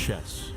CoChess.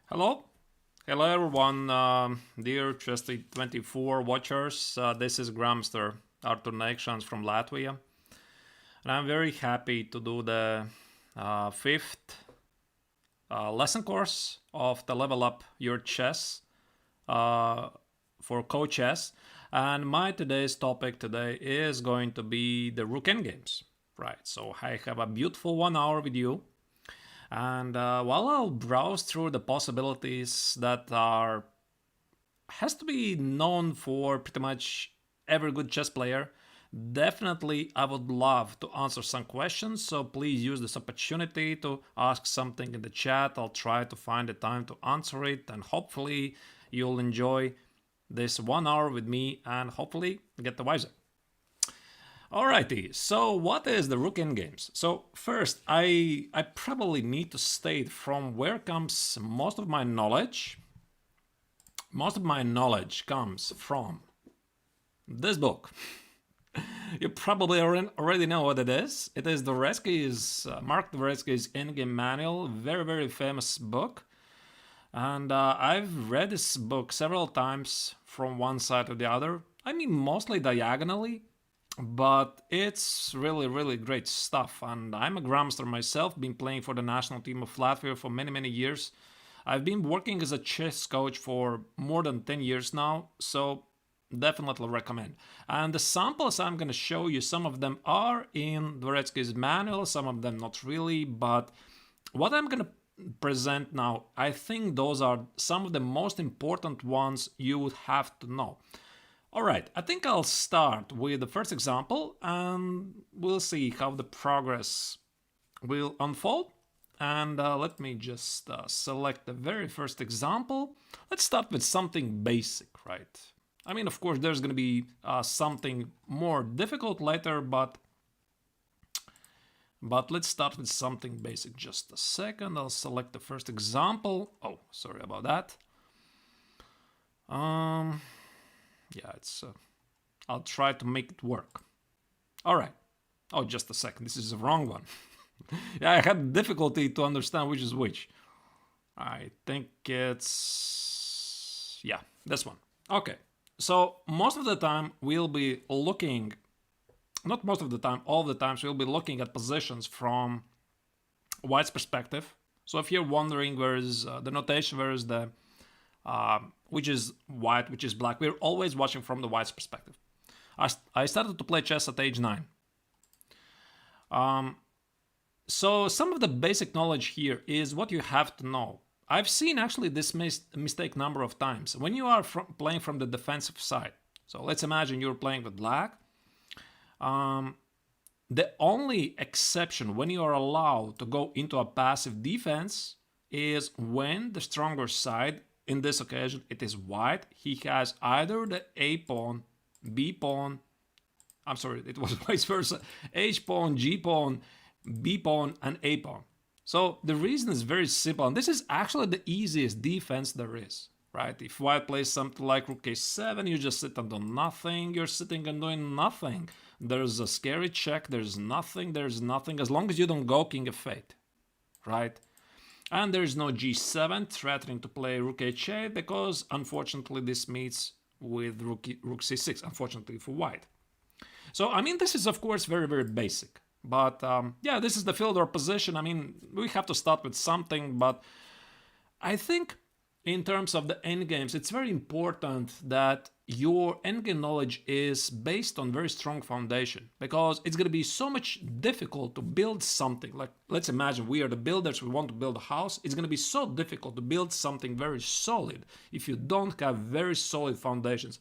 Hello. Hello everyone, dear Chess24 watchers. This is Grandmaster Arturs Neiksans from Latvia. And I'm very happy to do the fifth lesson course of the Level Up Your Chess for CoChess. And my today's topic today is going to be the Rook Endgames. Right, so I have a beautiful 1 hour with you. And while I'll browse through the possibilities that has to be known for pretty much every good chess player, definitely I would love to answer some questions, so please use this opportunity to ask something in the chat. I'll try to find the time to answer it, and hopefully you'll enjoy this 1 hour with me and hopefully get the wiser. Alrighty, so what is the Rook Endgames? So first, I probably need to state from where comes most of my knowledge. Most of my knowledge comes from this book. You probably already know what it is. It is Mark Dvoretzky's Endgame Manual, very, very famous book. And I've read this book several times from one side to the other. I mean, mostly diagonally, but it's really, really great stuff. And I'm a grandmaster myself, been playing for the national team of Latvia for many, many years. I've been working as a chess coach for more than 10 years now, so definitely recommend. And the samples I'm going to show you, some of them are in Dvoretsky's manual, some of them not really, but what I'm going to present now, I think those are some of the most important ones you would have to know. All right, I think I'll start with the first example and we'll see how the progress will unfold. And let me just select the very first example. Let's start with something basic, right? I mean, of course, there's going to be something more difficult later, but let's start with something basic. Just a second, I'll select the first example. Oh, sorry about that. Yeah, it's. I'll try to make it work. All right. Oh, just a second. This is the wrong one. Yeah, I had difficulty to understand which is which. I think it's... yeah, this one. Okay. So most of the time we'll be looking... not most of the time, all the times we'll be looking at positions from white's perspective. So if you're wondering where is the notation, where is the... which is white, which is black, we're always watching from the white's perspective. I started to play chess at age 9. So some of the basic knowledge here is what you have to know. I've seen actually this mistake number of times. When you are playing from the defensive side, so let's imagine you're playing with black. The only exception when you are allowed to go into a passive defense is when the stronger side, in this occasion it is white, he has either the A pawn, B pawn, I'm sorry, it was vice versa, H pawn, G pawn, B pawn, and A pawn. So the reason is very simple, and this is actually the easiest defense there is, right? If white plays something like Rook A7, you just sit and do nothing, you're sitting and doing nothing. There's a scary check, there's nothing, as long as you don't go King F8, right? And there's no G7 threatening to play Rook H8 because unfortunately this meets with Rook C6, unfortunately for white. So, I mean, this is of course very, very basic. But yeah, this is the field or position. I mean, we have to start with something, but I think in terms of the endgames, it's very important that your endgame knowledge is based on very strong foundation, because it's going to be so much difficult to build something. Like, let's imagine we are the builders, we want to build a house. It's going to be so difficult to build something very solid if you don't have very solid foundations.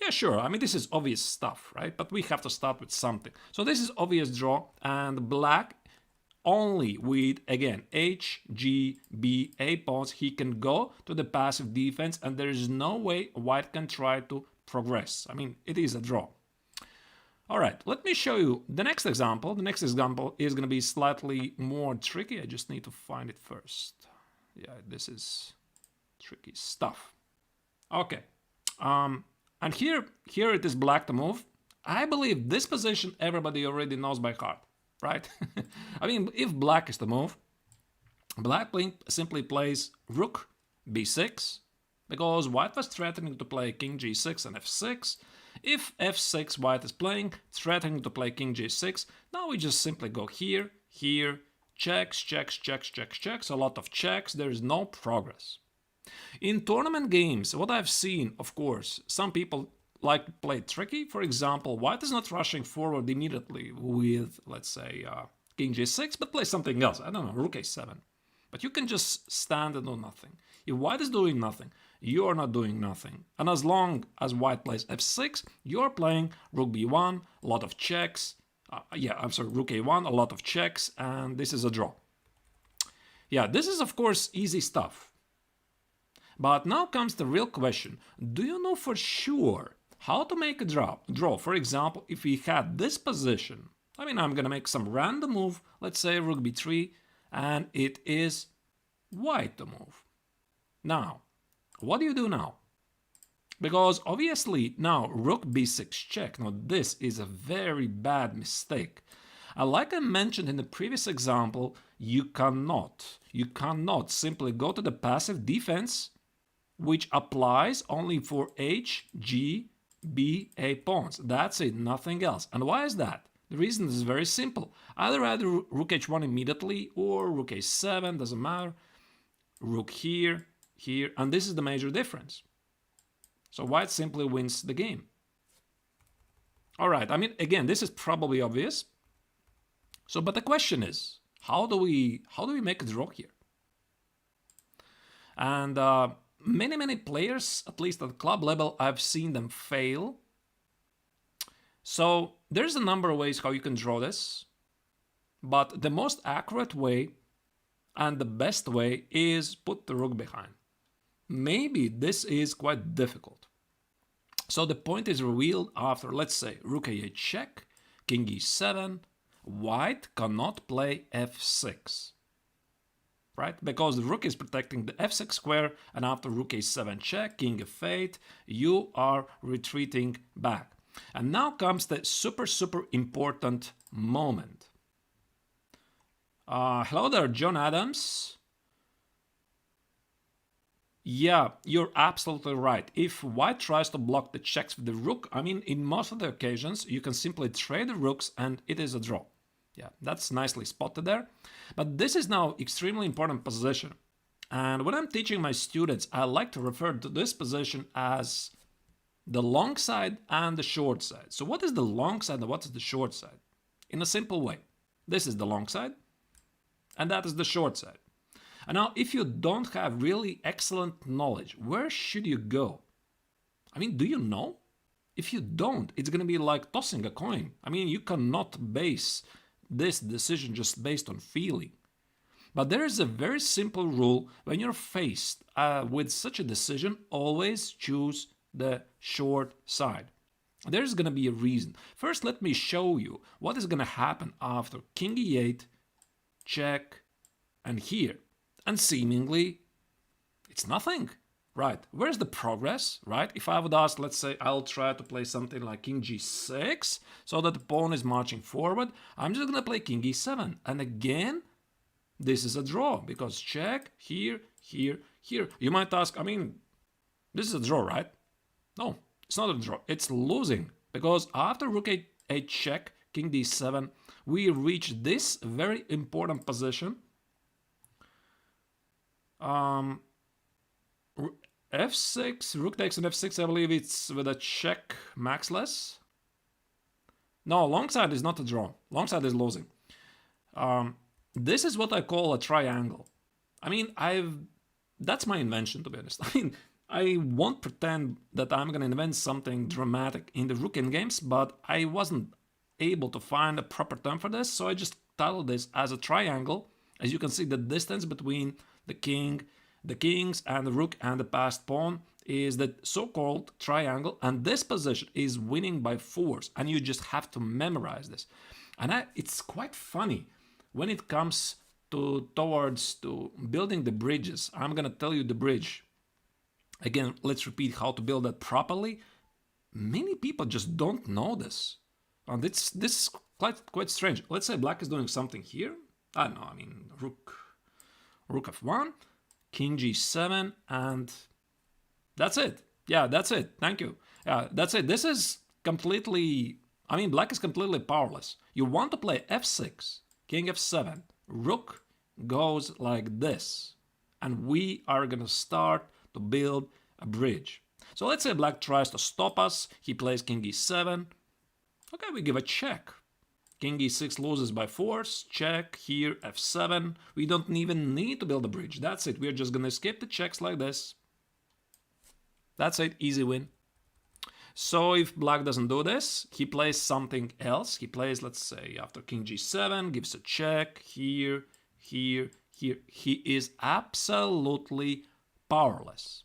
Yeah, sure, I mean, this is obvious stuff, right? But we have to start with something. So this is obvious draw, and black only with, again, H, G, B, A pawns, he can go to the passive defense, and there is no way white can try to progress. I mean, it is a draw. All right, let me show you the next example. The next example is going to be slightly more tricky. I just need to find it first. Yeah, this is tricky stuff. Okay. And here it is black to move. I believe this position everybody already knows by heart, right? I mean, if black is to move, black simply plays Rook B6, because white was threatening to play King G6 and F6. If F6 white is playing, threatening to play King G6, now we just simply go here, here, checks, checks, checks, checks, checks, a lot of checks, there is no progress. In tournament games, what I've seen, of course, some people like to play tricky. For example, white is not rushing forward immediately with, let's say, King G6, but play something else. I don't know, Rook A7. But you can just stand and do nothing. If white is doing nothing, you are not doing nothing. And as long as white plays F6, you're playing Rook B1, a lot of checks. Rook A1, a lot of checks, and this is a draw. Yeah, this is, of course, easy stuff. But now comes the real question. Do you know for sure how to make a draw? For example, if we had this position, I mean, I'm going to make some random move, let's say Rook B3, and it is white to move. Now, what do you do now? Because obviously now Rook B6 check. Now this is a very bad mistake. Like I mentioned in the previous example, you cannot simply go to the passive defense, which applies only for H, G, BA pawns. That's it, nothing else. And why is that? The reason is very simple. Either rook h1 immediately or rook a7, doesn't matter. Rook here, here, and this is the major difference. So white simply wins the game. All right, I mean, again, this is probably obvious. So, but the question is, how do we make a draw here? And many players, at least at club level, I've seen them fail. So there's a number of ways how you can draw this, but the most accurate way and the best way is put the rook behind. Maybe this is quite difficult. So the point is revealed after, let's say, rook a8 check, king e7, white cannot play f6. Right? Because the rook is protecting the f6 square, and after rook a7 check, king f8, you are retreating back. And now comes the super important moment. Hello there, John Adams. Yeah, you're absolutely right. If white tries to block the checks with the rook, I mean, in most of the occasions, you can simply trade the rooks and it is a draw. Yeah, that's nicely spotted there. But this is now extremely important position. And when I'm teaching my students, I like to refer to this position as the long side and the short side. So what is the long side and what is the short side? In a simple way, this is the long side and that is the short side. And now if you don't have really excellent knowledge, where should you go? I mean, do you know? If you don't, it's going to be like tossing a coin. I mean, you cannot base this decision just based on feeling. But there is a very simple rule. When you're faced with such a decision, always choose the short side. There's going to be a reason. First, let me show you what is going to happen after king e8, check, and here. And seemingly, it's nothing. Right, where's the progress, right? If I would ask, let's say I'll try to play something like king g6 so that the pawn is marching forward. I'm just going to play king e7. And again, this is a draw because check, here, here, here. You might ask, I mean, this is a draw, right? No, it's not a draw. It's losing because after rook a8 check, king d7, we reach this very important position. F6, rook takes on f6, I believe it's with a check maxless. No, long side is not a draw. Long side is losing. This is what I call a triangle. I mean, that's my invention, to be honest. I mean, I won't pretend that I'm going to invent something dramatic in the Rook Endgames, but I wasn't able to find a proper term for this, so I just titled this as a triangle. As you can see, the distance between the kings and the rook and the passed pawn is the so-called triangle, and this position is winning by force, and you just have to memorize this. And it's quite funny when it comes towards building the bridges. I'm gonna tell you the bridge again. Let's repeat how to build that properly. Many people just don't know this, and this is quite strange. Let's say black is doing something here. I don't know. I mean, rook f1. King g7, and that's it. Yeah, that's it. Thank you. Yeah, that's it. This is completely, I mean, black is completely powerless. You want to play f6, king f7, rook goes like this, and we are going to start to build a bridge. So let's say black tries to stop us. He plays king e7. Okay, we give a check. King e6 loses by force, check, here f7. We don't even need to build a bridge. That's it. We're just going to skip the checks like this. That's it. Easy win. So if black doesn't do this, he plays something else. He plays, let's say, after king g7, gives a check, here, here, here. He is absolutely powerless.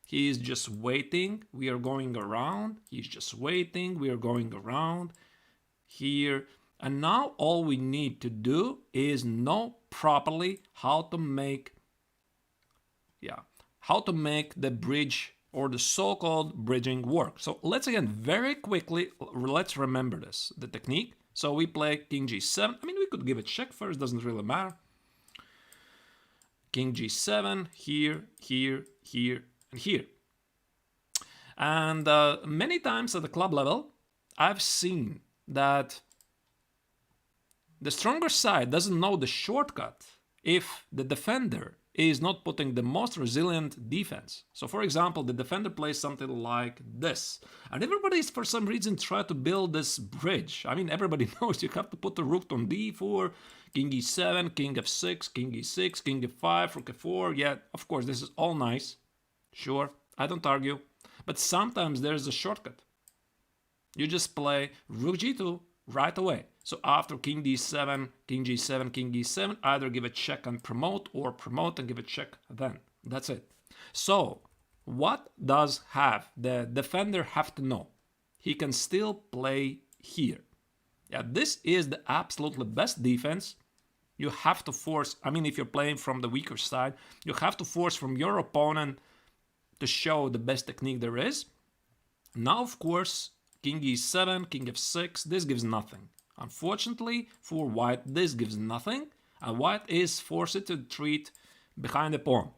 He is just waiting. We are going around. He's just waiting. We are going around. Here. And now all we need to do is know properly how to make the bridge or the so-called bridging work. So let's again very quickly, let's remember this, the technique. So we play king g7. I mean, we could give it check first, doesn't really matter. King g7, here, here, here, and here. And many times at the club level, I've seen that the stronger side doesn't know the shortcut if the defender is not putting the most resilient defense. So for example, the defender plays something like this, and everybody's for some reason try to build this bridge. I mean, everybody knows you have to put the rook on d4, king e7, king f6, king e6, king f5, rook f4. Yeah, of course, this is all nice. Sure, I don't argue. But sometimes there's a shortcut. You just play rook g2 right away. So after king d7, king g7, king e7, either give a check and promote, or promote and give a check then. That's it. So what does the defender have to know? He can still play here. Yeah, this is the absolutely best defense. You have to force, I mean, if you're playing from the weaker side, you have to force from your opponent to show the best technique there is. Now, of course, king e7, king f6, this gives nothing. Unfortunately, for white, this gives nothing, and white is forced to retreat behind the pawn.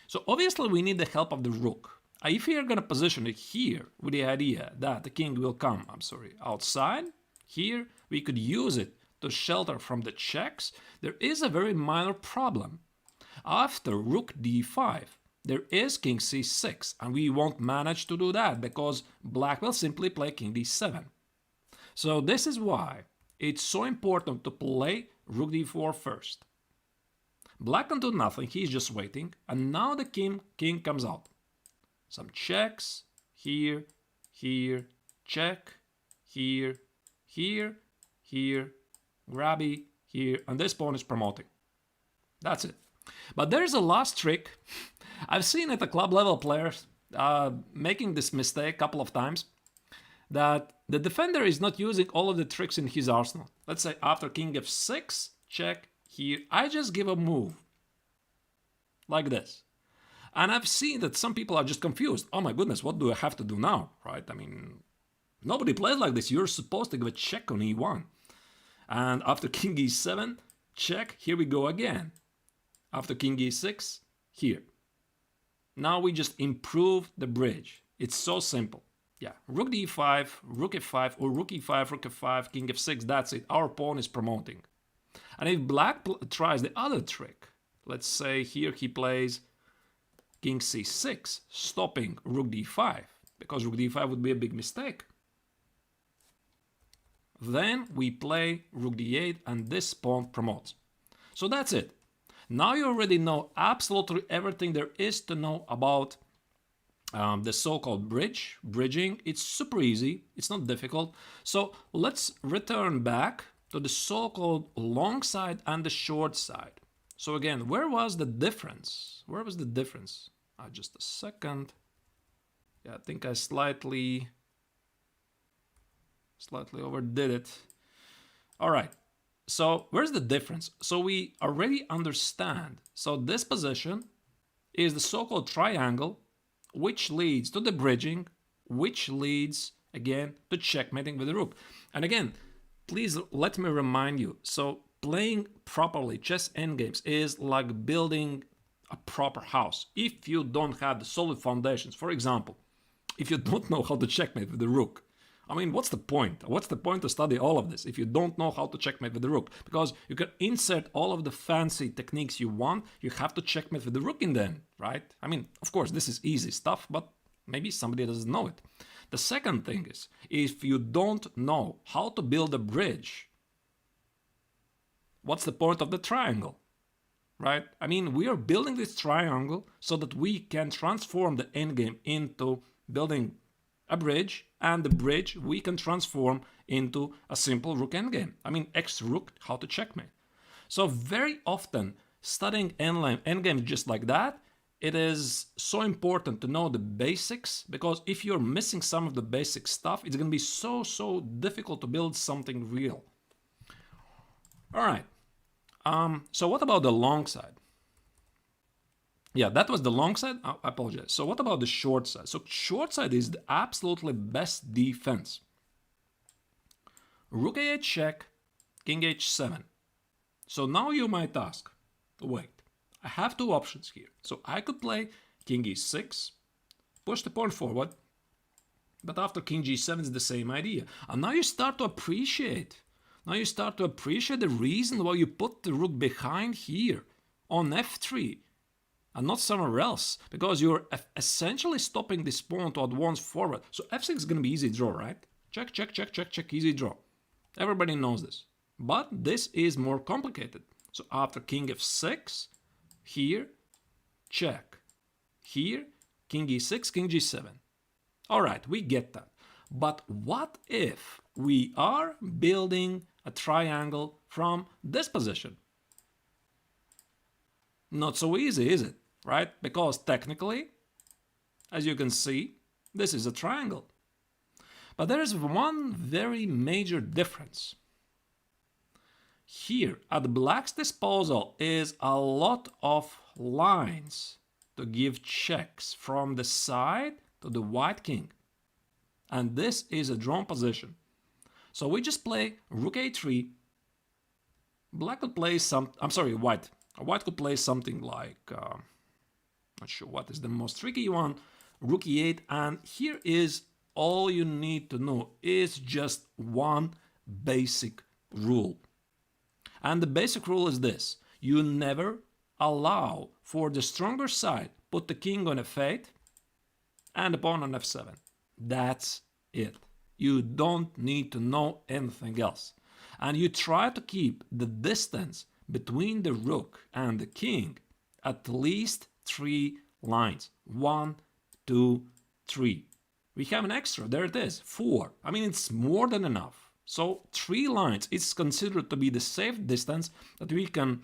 So obviously we need the help of the rook. If we are going to position it here with the idea that the king will come, outside, here, we could use it to shelter from the checks. There is a very minor problem. After rook d5, there is king c6, and we won't manage to do that because black will simply play king d7. So this is why it's so important to play rook d4 first. Black can do nothing, he's just waiting, and now the king comes out. Some checks, here, here, check, here, here, here, grabby, here, and this pawn is promoting. That's it. But there's a last trick. I've seen at the club level players making this mistake a couple of times, that the defender is not using all of the tricks in his arsenal. Let's say after king f6, check, here, I just give a move like this. And I've seen that some people are just confused. Oh my goodness, what do I have to do now, right? I mean, nobody plays like this. You're supposed to give a check on e1. And after king e7, check, here we go again. After king e6, here. Now we just improve the bridge. It's so simple. Yeah, rook d5, rook f5, or rook e5, rook f5, king f6, that's it. Our pawn is promoting. And if black tries the other trick, let's say here he plays king c6, stopping rook d5, because rook d5 would be a big mistake. Then we play rook d8, and this pawn promotes. So that's it. Now you already know absolutely everything there is to know about the so-called bridging. It's super easy. It's not difficult. So let's return back to the so-called long side and the short side. So again, where was the difference? Where was the difference? Just a second. Yeah, I think I slightly overdid it. All right. So where's the difference? So we already understand. So this position is the so-called triangle, which leads to the bridging, which leads again to checkmating with the rook. And again, please let me remind you. So playing properly chess endgames is like building a proper house. If you don't have the solid foundations, for example, if you don't know how to checkmate with the rook, I mean, what's the point? What's the point to study all of this if you don't know how to checkmate with the rook? Because you can insert all of the fancy techniques you want, you have to checkmate with the rook in the end, right? I mean, of course, this is easy stuff, but maybe somebody doesn't know it. The second thing is, if you don't know how to build a bridge, what's the point of the triangle, right? I mean, we are building this triangle so that we can transform the endgame into building a bridge, and the bridge we can transform into a simple rook endgame. I mean, X rook, how to checkmate. So very often studying endgames just like that, it is so important to know the basics, because if you're missing some of the basic stuff, it's going to be so difficult to build something real. All right. So what about the long side? Yeah, that was the long side. I apologize. So what about the short side? So short side is the absolutely best defense. Rook a8 check, king h7. So now you might ask, wait, I have two options here. So I could play king e6, push the pawn forward. But after king g7 is the same idea. And now you start to appreciate. Now you start to appreciate the reason why you put the rook behind here on f3 and not somewhere else. Because you're essentially stopping this pawn to advance forward. So f6 is going to be easy draw, right? Check, check, check, check, check, easy draw. Everybody knows this. But this is more complicated. So after king f6, here, check. Here, king e6, king g7. All right, we get that. But what if we are building a triangle from this position? Not so easy, is it? Right? Because technically, as you can see, this is a triangle. But there is one very major difference. Here, at black's disposal is a lot of lines to give checks from the side to the white king. And this is a drawn position. So we just play rook a3. Black could play white. White could play something like, not sure what is the most tricky one, rook e8. And here is all you need to know is just one basic rule. And the basic rule is this. You never allow for the stronger side, put the king on f8 and the pawn on f7. That's it. You don't need to know anything else. And you try to keep the distance between the rook and the king at least 3 lines. 1, 2, 3. We have an extra, there it is, 4. I mean, it's more than enough. So 3 lines is considered to be the safe distance that we can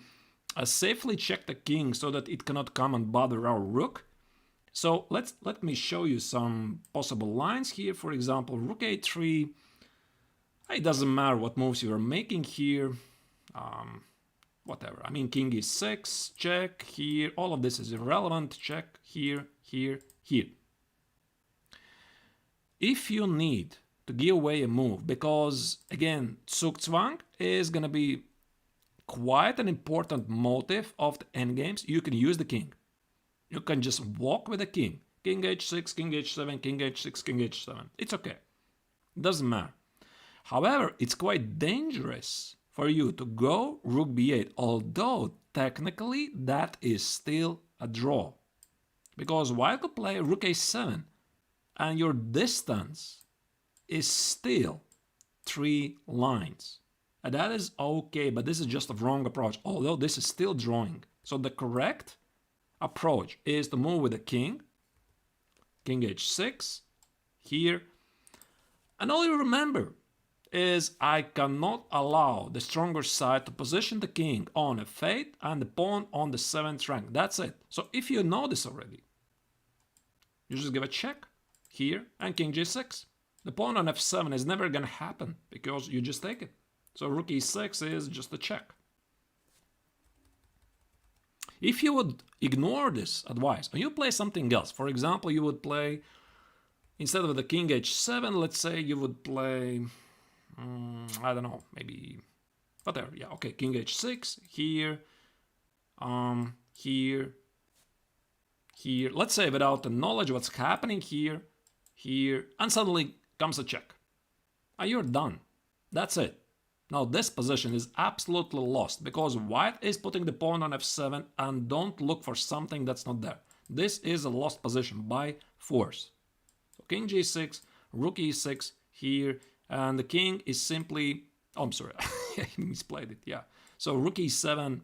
safely check the king so that it cannot come and bother our rook. So let me show you some possible lines here. For example, rook a3. It doesn't matter what moves you are making here. Whatever. I mean, king e6, check here. All of this is irrelevant. Check here, here, here. If you need to give away a move, because again, Zugzwang is going to be quite an important motive of the endgames, you can use the king. You can just walk with the king. King h6, king h7, king h6, king h7. It's okay. Doesn't matter. However, it's quite dangerous for you to go rook b8, although technically that is still a draw. Because white could play rook a7 and your distance is still 3 lines. And that is okay, but this is just a wrong approach, although this is still drawing. So the correct approach is to move with the king, king h6, here. And all you remember is I cannot allow the stronger side to position the king on f8 and the pawn on the 7th rank. That's it. So if you know this already, you just give a check here and king g6. The pawn on f7 is never going to happen because you just take it. So rook e6 is just a check. If you would ignore this advice and you play something else, for example, you would play, instead of the king h7, let's say you would play, I don't know, maybe, whatever, yeah, okay, king h6, here, here, here, let's say without the knowledge of what's happening here, here, and suddenly comes a check. And you're done. That's it. Now this position is absolutely lost because white is putting the pawn on f7 and don't look for something that's not there. This is a lost position by force. So king g6, rook e6 here, and the king is simply, oh, I'm sorry, I misplayed it, yeah. So rook e7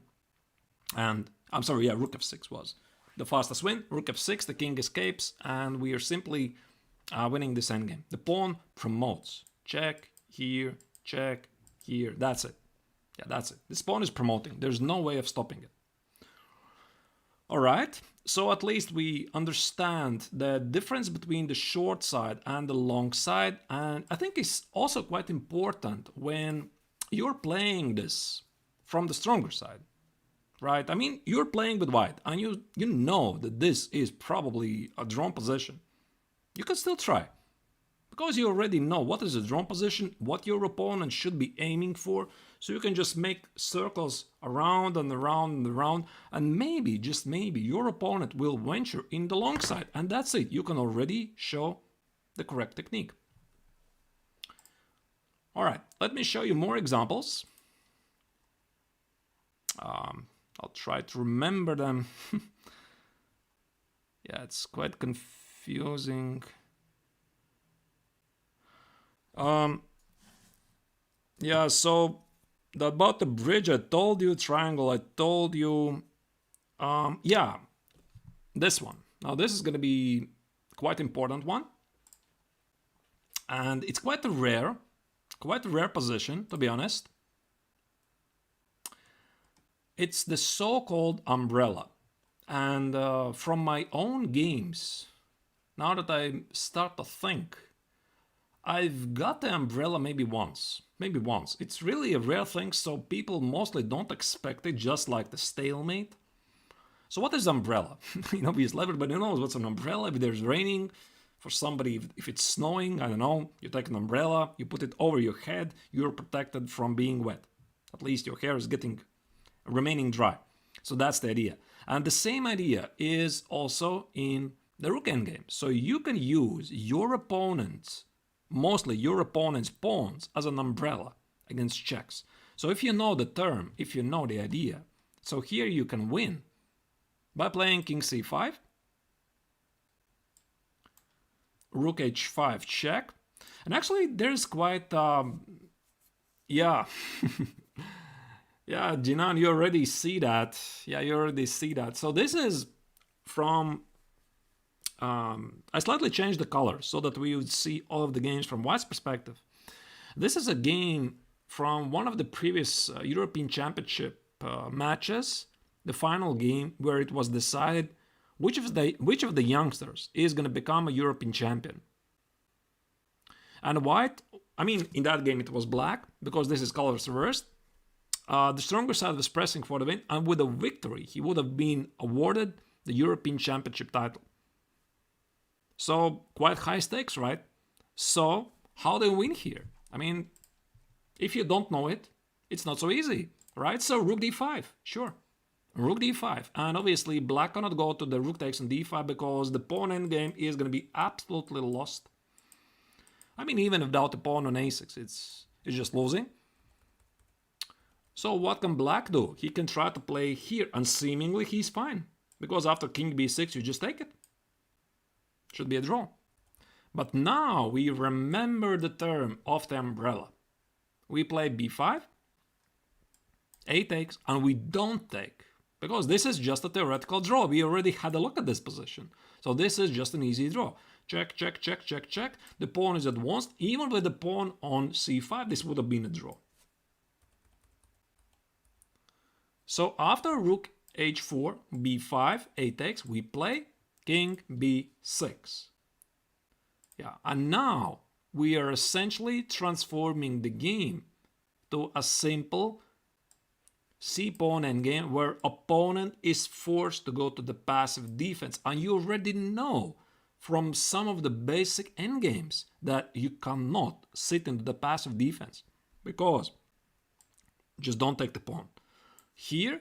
and, I'm sorry, yeah, rook f6 was the fastest win. Rook f6, the king escapes, and we are simply winning this endgame. The pawn promotes. Check, here, check, here, that's it. Yeah, that's it. This pawn is promoting. There's no way of stopping it. All right, so at least we understand the difference between the short side and the long side. And I think it's also quite important when you're playing this from the stronger side, right? I mean, you're playing with white and you know that this is probably a drawn position. You can still try. because you already know what is the draw position, what your opponent should be aiming for, so you can just make circles around and around and around, and maybe, just maybe, your opponent will venture in the long side, and that's it. You can already show the correct technique. All right, let me show you more examples. I'll try to remember them. Yeah, it's quite confusing. Yeah, so about the bridge, I told you, triangle, I told you. Yeah, this one. Now this is going to be quite important one. And it's quite a rare position, to be honest. It's the so-called umbrella. And from my own games, now that I start to think, I've got the umbrella maybe once. It's really a rare thing, so people mostly don't expect it, just like the stalemate. So what is umbrella? Obviously everybody knows what's an umbrella. If there's raining, for somebody, if it's snowing, I don't know, you take an umbrella, you put it over your head, you're protected from being wet. At least your hair is remaining dry. So that's the idea. And the same idea is also in the Rook Endgame. So you can use your opponent's, mostly your opponent's pawns as an umbrella against checks. So if you know the term, if you know the idea, so here you can win by playing King c5, Rook h5 check. And actually there's quite, yeah. Yeah, Jinan, you already see that. Yeah, you already see that. So this is from, I slightly changed the color so that we would see all of the games from White's perspective. This is a game from one of the previous European Championship matches, the final game where it was decided which of the youngsters is going to become a European champion. And White, I mean, in that game it was black, because this is colors reversed. The stronger side was pressing for the win, and with a victory, he would have been awarded the European Championship title. So, quite high stakes, right? So, how do you win here? I mean, if you don't know it, it's not so easy, right? So, Rook d5, sure. Rook d5, and obviously black cannot go to the rook takes on d5 because the pawn endgame is going to be absolutely lost. I mean, even without the pawn on a6, it's just losing. So what can black do? He can try to play here, and seemingly he's fine, because after king b6 you just take it. Should be a draw. But now we remember the term of the umbrella. We play b5, a takes, and we don't take, because this is just a theoretical draw. We already had a look at this position. So this is just an easy draw. Check, check, check, check, check. The pawn is advanced. Even with the pawn on c5, this would have been a draw. So after rook h4, b5, a takes, we play king b6. Yeah, and now we are essentially transforming the game to a simple c-pawn endgame where opponent is forced to go to the passive defense. And you already know from some of the basic endgames that you cannot sit into the passive defense, because just don't take the pawn. Here,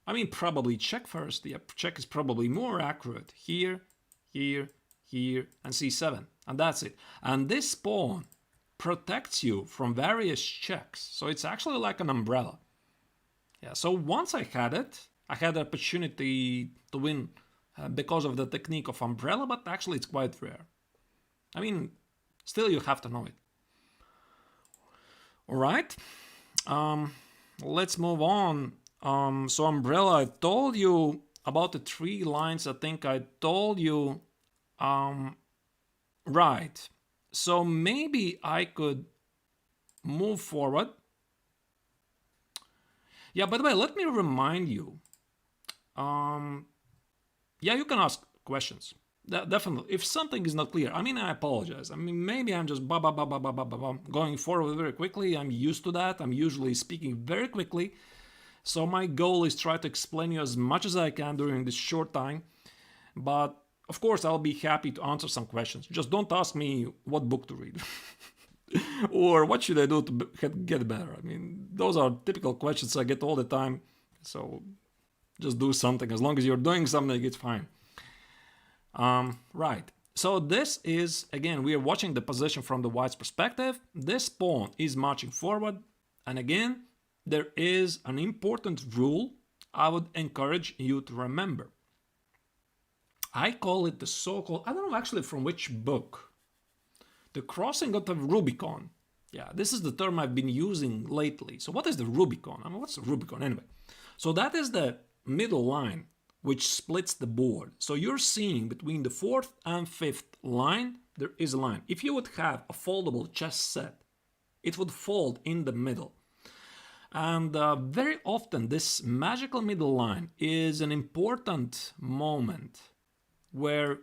I mean, probably check first. Yeah, check is probably more accurate. Here, here, here, and c7. And that's it. And this pawn protects you from various checks. So it's actually like an umbrella. Yeah, so once I had it, I had the opportunity to win because of the technique of umbrella, but actually it's quite rare. I mean, still you have to know it. All right. Let's move on. So umbrella, I told you about the 3 lines. I think I told you, right. So maybe I could move forward. Yeah, by the way, let me remind you. Yeah, you can ask questions. Definitely. If something is not clear, I mean, I apologize. I mean, maybe I'm just going forward very quickly. I'm used to that. I'm usually speaking very quickly. So my goal is try to explain you as much as I can during this short time. But Of course, I'll be happy to answer some questions. Just don't ask me what book to read. Or what should I do to get better? I mean, those are typical questions I get all the time. So just do something. As long as you're doing something, it's fine. Right. So this is, again, we are watching the position from the white's perspective. This pawn is marching forward. And again, there is an important rule I would encourage you to remember. I call it the so-called, I don't know actually from which book, the crossing of the Rubicon. Yeah, this is the term I've been using lately. So what is the Rubicon? I mean, what's the Rubicon anyway? So that is the middle line which splits the board. So you're seeing between the fourth and fifth line, there is a line. If you would have a foldable chess set, it would fold in the middle. And very often this magical middle line is an important moment where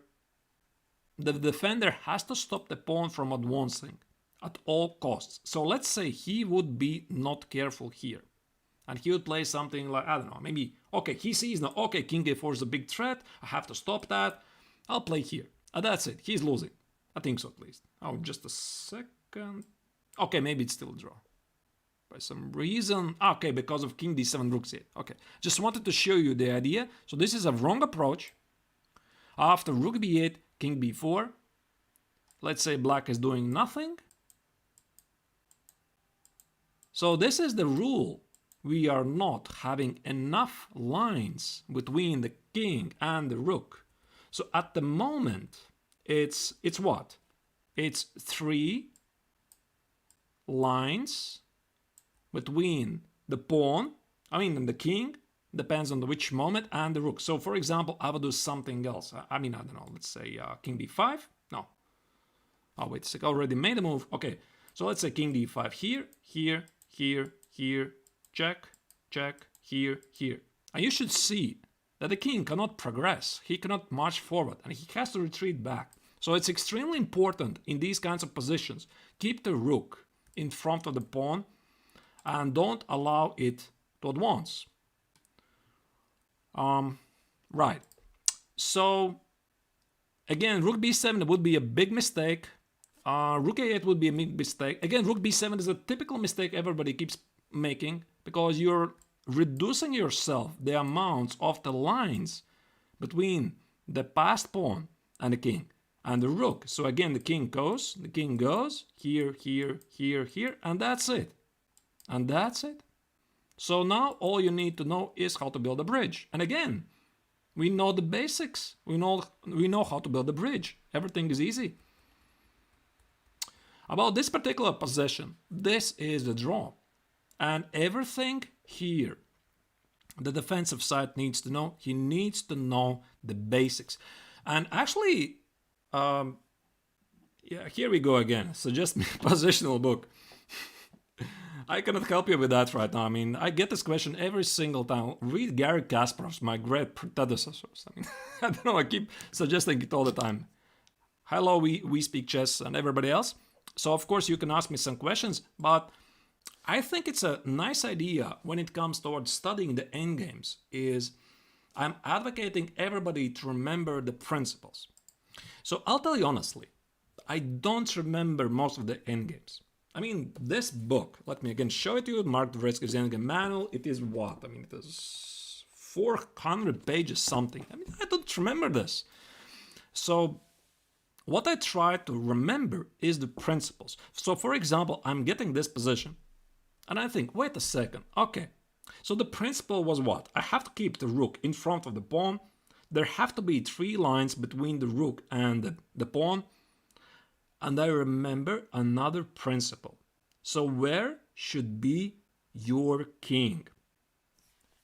the defender has to stop the pawn from advancing at all costs. So let's say he would be not careful here. And he would play something like, I don't know, maybe, okay, he sees now, okay, king a4 is a big threat. I have to stop that. I'll play here. And that's it. He's losing. I think so, at least. Oh, just a second. Okay, maybe it's still a draw. By some reason. Okay, because of king d7, rook c8. Okay, just wanted to show you the idea. So this is a wrong approach. After rook b8, king b4. Let's say black is doing nothing. So this is the rule. We are not having enough lines between the king and the rook. So at the moment, it's what? It's 3 lines between the pawn, and the king, depends on which moment, and the rook. So for example, I would do something else. I don't know, let's say king d5. No. Oh, wait a sec, I already made a move. Okay, so let's say king d5 here, here, here, here, check, check, here, here. And you should see that the king cannot progress. He cannot march forward, and he has to retreat back. So it's extremely important in these kinds of positions. Keep the rook in front of the pawn and don't allow it to advance. Right. So again, rook b7 would be a big mistake. Rook a8 would be a big mistake. Again, rook b7 is a typical mistake everybody keeps making because you're reducing yourself the amounts of the lines between the passed pawn and the king and the rook. So again, the king goes here, here, here, here, and that's it. And that's it. So now all you need to know is how to build a bridge. And again, we know the basics. We know how to build a bridge. Everything is easy. About this particular position, this is the draw. And everything here, the defensive side needs to know. He needs to know the basics. And actually, yeah, here we go again. Suggest me a positional book. I cannot help you with that right now. I mean, I get this question every single time. Read Garry Kasparov's, my great predecessors. I mean, I don't know, I keep suggesting it all the time. Hello, we speak chess and everybody else. So, of course, you can ask me some questions, but I think it's a nice idea when it comes towards studying the endgames is I'm advocating everybody to remember the principles. So I'll tell you honestly, I don't remember most of the endgames. I mean, this book, let me again show it to you, Mark Dvoretsky's Endgame Manual, it is what? I mean, it is 400 pages something. I mean, I don't remember this. So what I try to remember is the principles. So for example, I'm getting this position and I think, wait a second, okay. So the principle was what? I have to keep the rook in front of the pawn. There have to be 3 lines between the rook and the pawn. And I remember another principle. So where should be your king?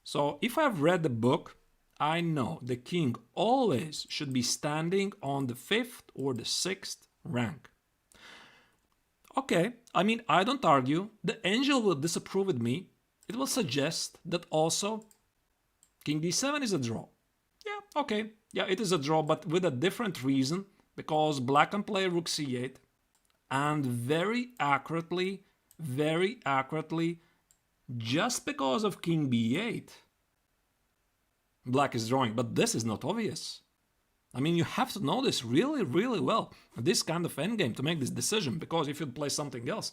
So if I've read the book, I know the king always should be standing on the 5th or the 6th rank. Okay, I mean, I don't argue. The angel will disapprove with me. It will suggest that also king d7 is a draw. Yeah, okay. Yeah, it is a draw, but with a different reason. Because black can play rook c8 and very accurately, just because of king b8, black is drawing. But this is not obvious. I mean, you have to know this really, really well, this kind of endgame, to make this decision, because if you play something else,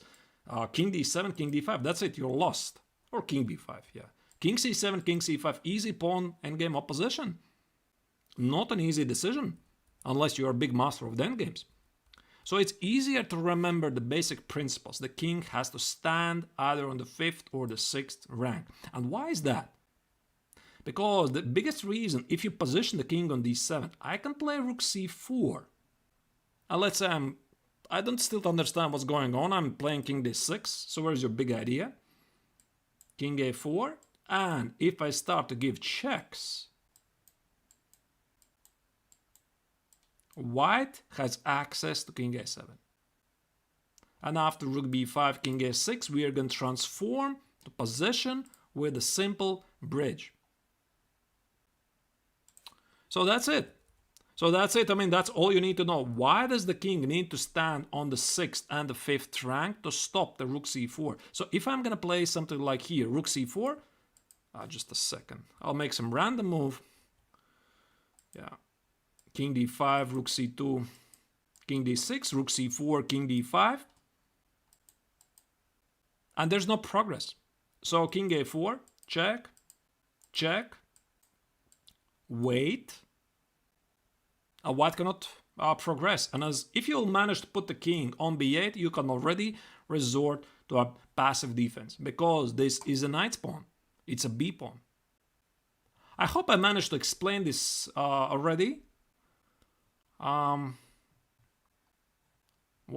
king d7, king d5, that's it, you're lost. Or king b5, yeah. King c7, king c5, easy pawn endgame opposition. Not an easy decision, unless you're a big master of the endgames. So it's easier to remember the basic principles. The king has to stand either on the 5th or the 6th rank. And why is that? Because the biggest reason, if you position the king on d7, I can play rook c4. And let's say I don't still understand what's going on. I'm playing king d6, so where's your big idea? King a4, and if I start to give checks, white has access to king a7. And after rook b5, king a6, we are going to transform the position with a simple bridge. So that's it. I mean, that's all you need to know. Why does the king need to stand on the 6th and the 5th rank to stop the rook c4? So if I'm going to play something like here, rook c4, just a second. I'll make some random move. Yeah. King d5, rook c2, king d6, rook c4, king d5. And there's no progress. So king a4, check, check, wait. White cannot progress. And as if you'll manage to put the king on b8, you can already resort to a passive defense, because this is a knight's pawn. It's a b pawn. I hope I managed to explain this already. What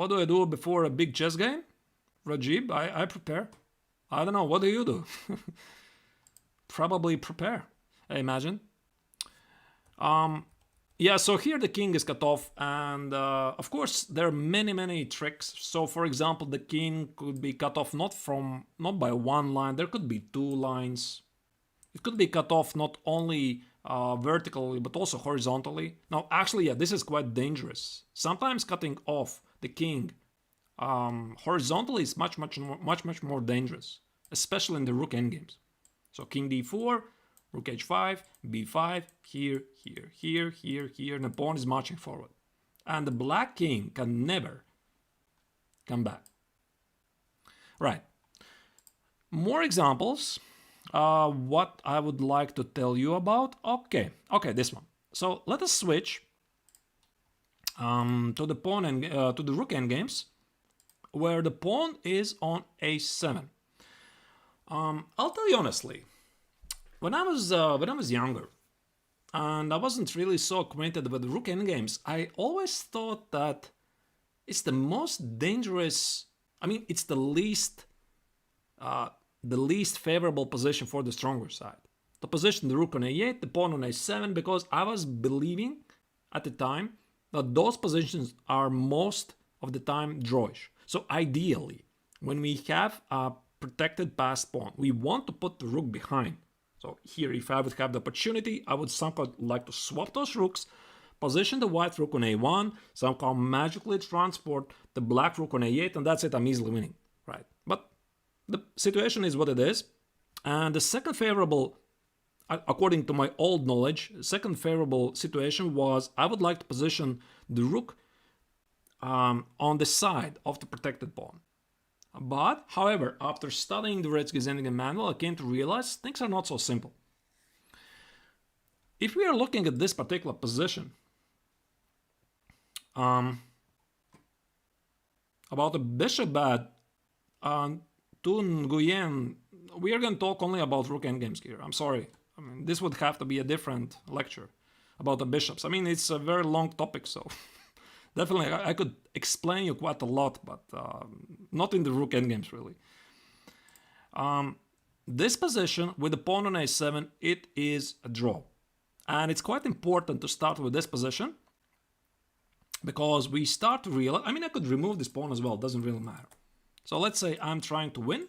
do I do before a big chess game? Rajib, I prepare. I don't know, what do you do? Probably prepare, I imagine. Yeah, so here the king is cut off, and of course there are many tricks. So for example, the king could be cut off not by one line, there could be 2 lines. It could be cut off not only vertically but also horizontally. Now actually, yeah, this is quite dangerous. Sometimes cutting off the king horizontally is much more dangerous, especially in the rook endgames. So king d4, rook h5, b5, here, and the pawn is marching forward. And the black king can never come back. Right. More examples. What I would like to tell you about. Okay, this one. So let us switch to the pawn and to the rook endgames, where the pawn is on a7. I'll tell you honestly. When I was younger, and I wasn't really so acquainted with the rook endgames, I always thought that it's the most dangerous. I mean, it's the least favorable position for the stronger side. To position the rook on a8, the pawn on a7, because I was believing at the time that those positions are most of the time drawish. So ideally, when we have a protected passed pawn, we want to put the rook behind. So here, if I would have the opportunity, I would somehow like to swap those rooks, position the white rook on a1, somehow magically transport the black rook on a8, and that's it, I'm easily winning, right? But the situation is what it is. And the second favorable, according to my old knowledge, second favorable situation was I would like to position the rook on the side of the protected pawn. But, however, after studying the Red Endgame manual, I came to realize things are not so simple. If we are looking at this particular position, about the bishop at Tun Nguyen, we are going to talk only about rook endgames here. I'm sorry. I mean, this would have to be a different lecture about the bishops. I mean, it's a very long topic, so definitely I could explain you quite a lot, but not in the rook endgames, really. This position with the pawn on a7, it is a draw. And it's quite important to start with this position, because we start to realize, I mean, I could remove this pawn as well, doesn't really matter. So let's say I'm trying to win.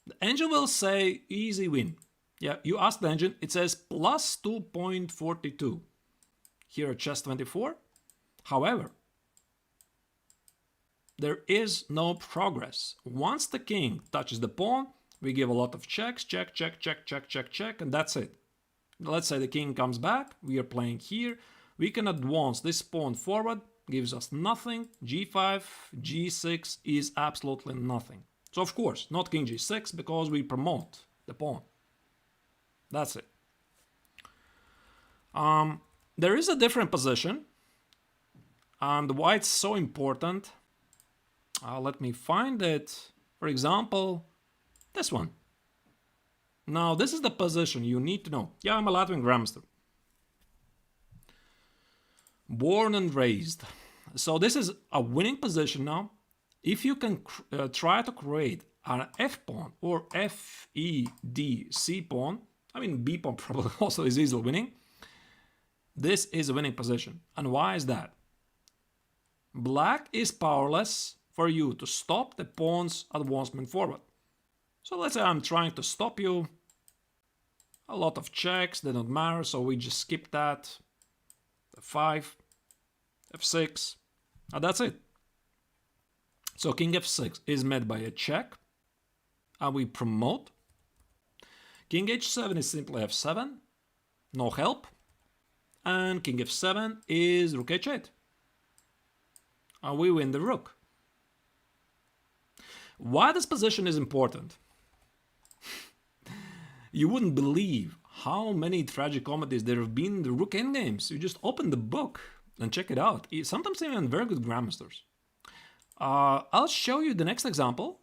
The engine will say easy win. Yeah, you ask the engine, it says plus 2.42 here at chess24. However, there is no progress. Once the king touches the pawn, we give a lot of checks, check, check, check, check, check, check, and that's it. Let's say the king comes back, we are playing here, We can advance this pawn forward, gives us nothing. G5, G6 is absolutely nothing. So of course, not King G6 because we promote the pawn. That's it. There is a different position, and why it's so important. Let me find it. For example, this one. Now, this is the position you need to know. Yeah, I'm a Latvian grandmaster. Born and raised. So this is a winning position now. If you can try to create an F pawn or F, E, D, C pawn, I mean B pawn probably also is easily winning. This is a winning position. And why is that? Black is powerless for you to stop the pawn's advancement forward. So let's say I'm trying to stop you. A lot of checks, they don't matter, so we just skip that. F5, F6, and that's it. So King F6 is met by a check, and we promote. King H7 is simply F7, no help. And King F7 is Rook H8. And we win the Rook. Why this position is important? You wouldn't believe how many tragic comedies there have been in the Rook Endgames. You just open the book and check it out. Sometimes even very good grandmasters. I'll show you the next example,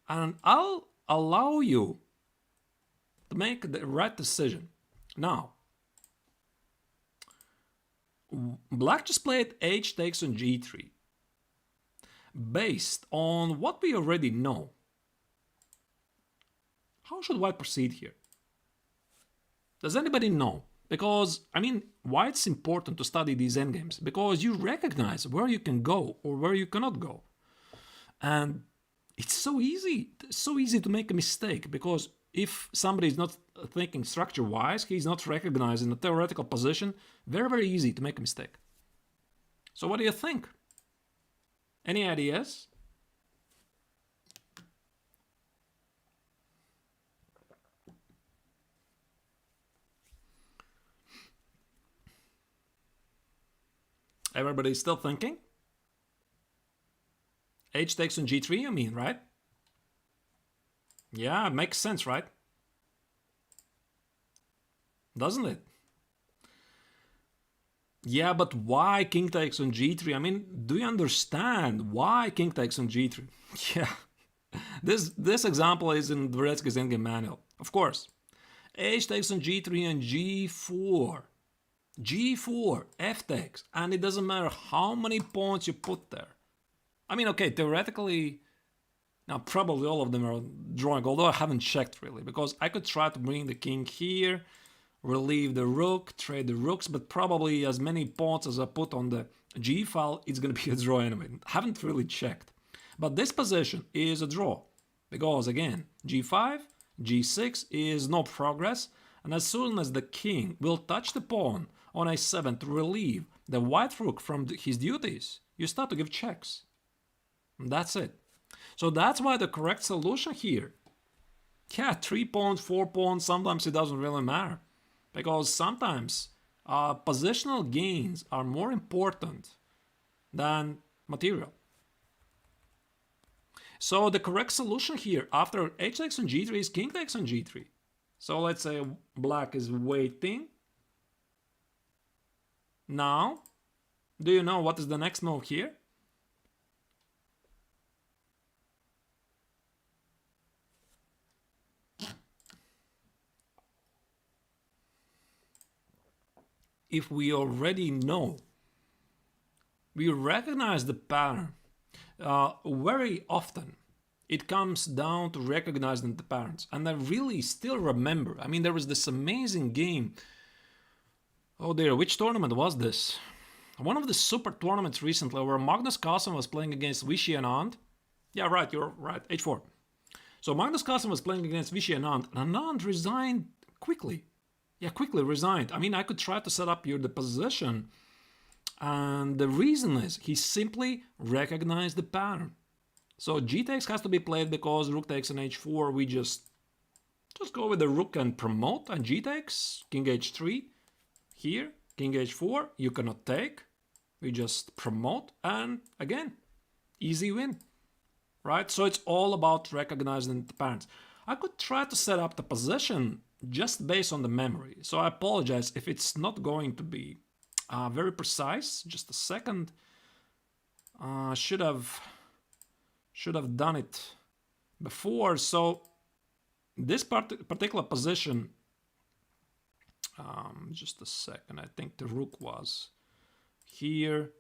and I'll allow you to make the right decision. Now, Black just played H takes on G3. Based on what we already know, how should White proceed here? Does anybody know? Because, I mean, why it's important to study these endgames? Because you recognize where you can go or where you cannot go. And it's so easy to make a mistake, because if somebody is not thinking structure-wise, he's not recognizing a theoretical position, very, very easy to make a mistake. So what do you think? Any ideas? Everybody's still thinking? H takes on G3, I mean, right? Yeah, it makes sense, right? Doesn't it? Yeah, but why King takes on G3? I mean, do you understand why King takes on G3? Yeah, this example is in Dvoretsky's endgame manual. Of course, H takes on G3 and G4. G4, F takes, and it doesn't matter how many pawns you put there. I mean, okay, theoretically, now probably all of them are drawing, although I haven't checked really, because I could try to bring the king here, relieve the rook, trade the rooks, but probably as many pawns as I put on the G file, it's going to be a draw anyway. Haven't really checked. But this position is a draw, because again, G5, G6 is no progress, and as soon as the king will touch the pawn on A7 to relieve the white rook from his duties, you start to give checks. And that's it. So that's why the correct solution here, yeah, 3 pawns, 4 pawns, sometimes it doesn't really matter. Because sometimes positional gains are more important than material. So the correct solution here after H takes on G3 is King takes on G3. So let's say Black is waiting. Now, do you know what is the next move here? If we already know, we recognize the pattern. Very often it comes down to recognizing the patterns. And I really still remember, I mean, there was this amazing game. Oh dear, which tournament was this? One of the super tournaments recently where Magnus Carlsen was playing against Vishy Anand. Yeah, right, you're right, H4. So Magnus Carlsen was playing against Vishy Anand, and Anand resigned quickly. Yeah, quickly resigned. I mean, I could try to set up here the position, and the reason is he simply recognized the pattern. So G takes has to be played because Rook takes on H4. We just go with the Rook and promote, and G takes, King H3, here, King h4, you cannot take. We just promote, and again, easy win, right? So it's all about recognizing the patterns. I could try to set up the position just based on the memory. So I apologize if it's not going to be very precise. Just a second. Should have done it before. So this particular position, just a second. I think the rook was here.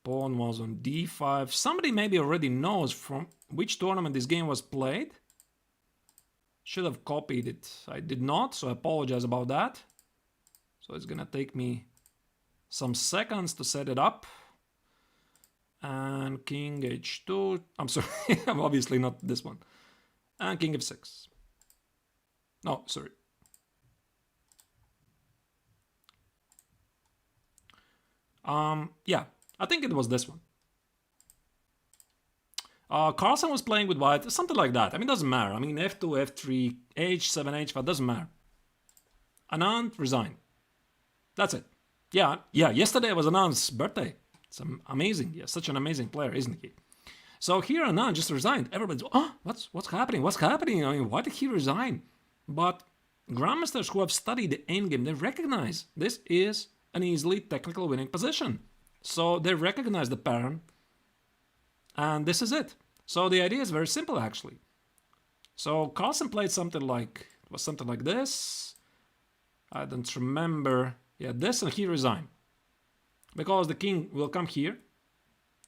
Pawn was on d5. Somebody maybe already knows from which tournament this game was played. Should have copied it. I did not, so I apologize about that. So it's gonna take me some seconds to set it up. And king h2. I'm sorry, obviously not this one. And king f6. No, sorry. Yeah, I think it was this one. Carlsen was playing with white, something like that. I mean, it doesn't matter. I mean, f2, f3, h7, h5, doesn't matter. Anand resigned. That's it. Yeah, yesterday was Anand's birthday. It's amazing. Yeah, such an amazing player, isn't he? So here Anand just resigned. Everybody's, what's happening? What's happening? I mean, why did he resign? But grandmasters who have studied the endgame, they recognize this is an easily technical winning position. So they recognize the pattern, and this is it. So the idea is very simple, actually. So Carlsen played something like this. I don't remember. Yeah, this, and he resigned. Because the king will come here.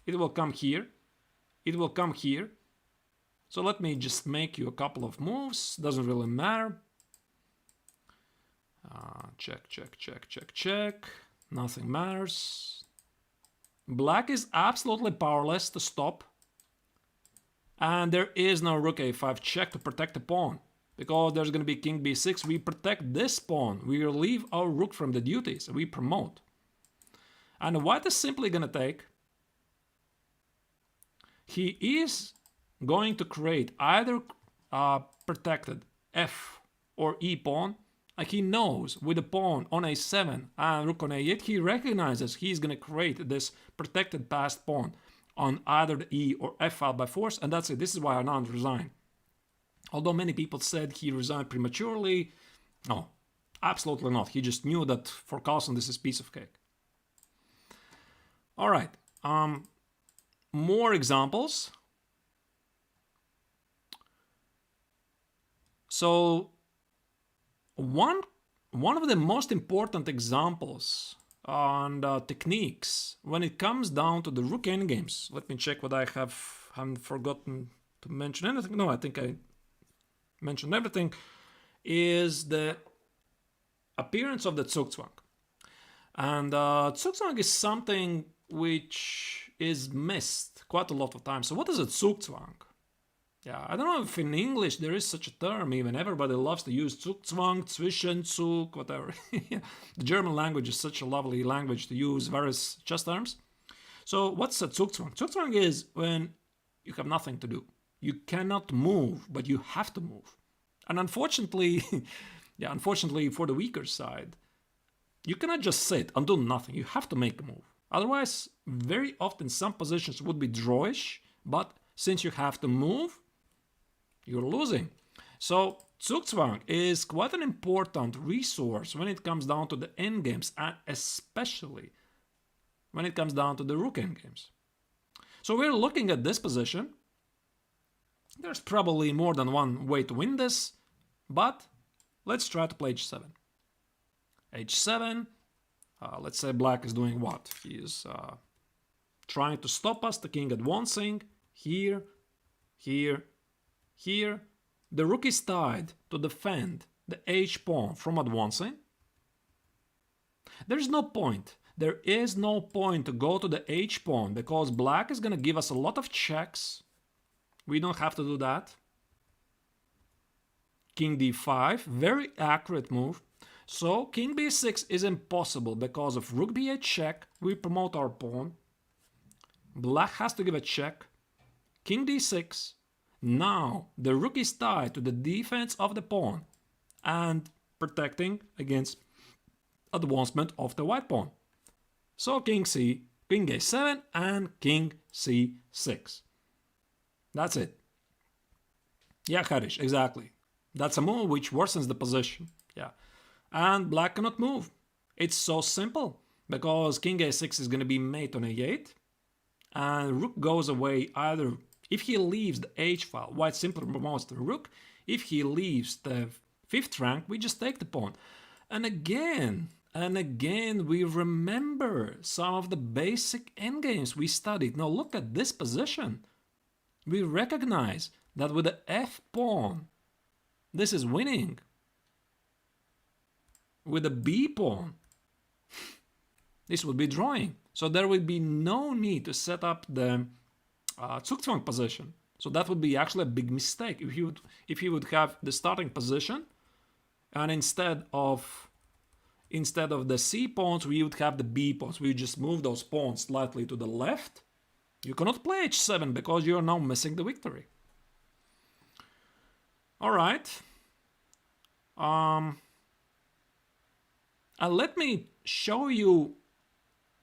It will come here. It will come here. So let me just make you a couple of moves. Doesn't really matter. Check, check, check, check, check. Nothing matters. Black is absolutely powerless to stop. And there is no rook a5 check to protect the pawn. Because there's going to be king b6. We protect this pawn. We relieve our rook from the duties. We promote. And white is simply going to take. He is going to create either protected f or e pawn. And he knows with the pawn on a7 and rook on a8, he recognizes he's going to create this protected passed pawn on either the e or f file by force. And that's it. This is why Anand resigned. Although many people said he resigned prematurely. No, absolutely not. He just knew that for Carlsen this is piece of cake. All right. More examples. So one of the most important examples and techniques when it comes down to the Rook Endgames. Let me check what I haven't forgotten to mention anything. No, I think I mentioned everything. Is the appearance of the Zugzwang. And Zugzwang is something which is missed quite a lot of times. So what is a Zugzwang? Yeah, I don't know if in English there is such a term even. Everybody loves to use Zugzwang, Zwischenzug, whatever. The German language is such a lovely language to use various chess terms. So what's a Zugzwang? Zugzwang is when you have nothing to do. You cannot move, but you have to move. And unfortunately, unfortunately for the weaker side, you cannot just sit and do nothing. You have to make a move. Otherwise, very often some positions would be drawish, but since you have to move, you're losing. So Zugzwang is quite an important resource when it comes down to the endgames, and especially when it comes down to the Rook endgames. So we're looking at this position. There's probably more than one way to win this, but let's try to play h7. h7, let's say black is doing what? He is trying to stop us, the king advancing, here, here, here. The rook is tied to defend the h-pawn from advancing. There's no point. There is no point to go to the h-pawn because black is going to give us a lot of checks. We don't have to do that. King d5, very accurate move. So king b6 is impossible because of rook b8 check. We promote our pawn. Black has to give a check. King d6. Now the rook is tied to the defense of the pawn and protecting against advancement of the white pawn. So king a7 and king c6. That's it. Yeah, Harish, exactly. That's a move which worsens the position. Yeah. And black cannot move. It's so simple because king a6 is going to be mate on a8 and rook goes away either. If he leaves the h file, white simply promotes the rook. If he leaves the fifth rank, we just take the pawn. And again, we remember some of the basic endgames we studied. Now look at this position. We recognize that with the f pawn, this is winning. With the b pawn, this would be drawing. So there would be no need to set up the Zugzwang position. So that would be actually a big mistake if you would have the starting position, and instead of the c pawns, we would have the b pawns. We would just move those pawns slightly to the left. You cannot play h7 because you are now missing the victory. All right. And let me show you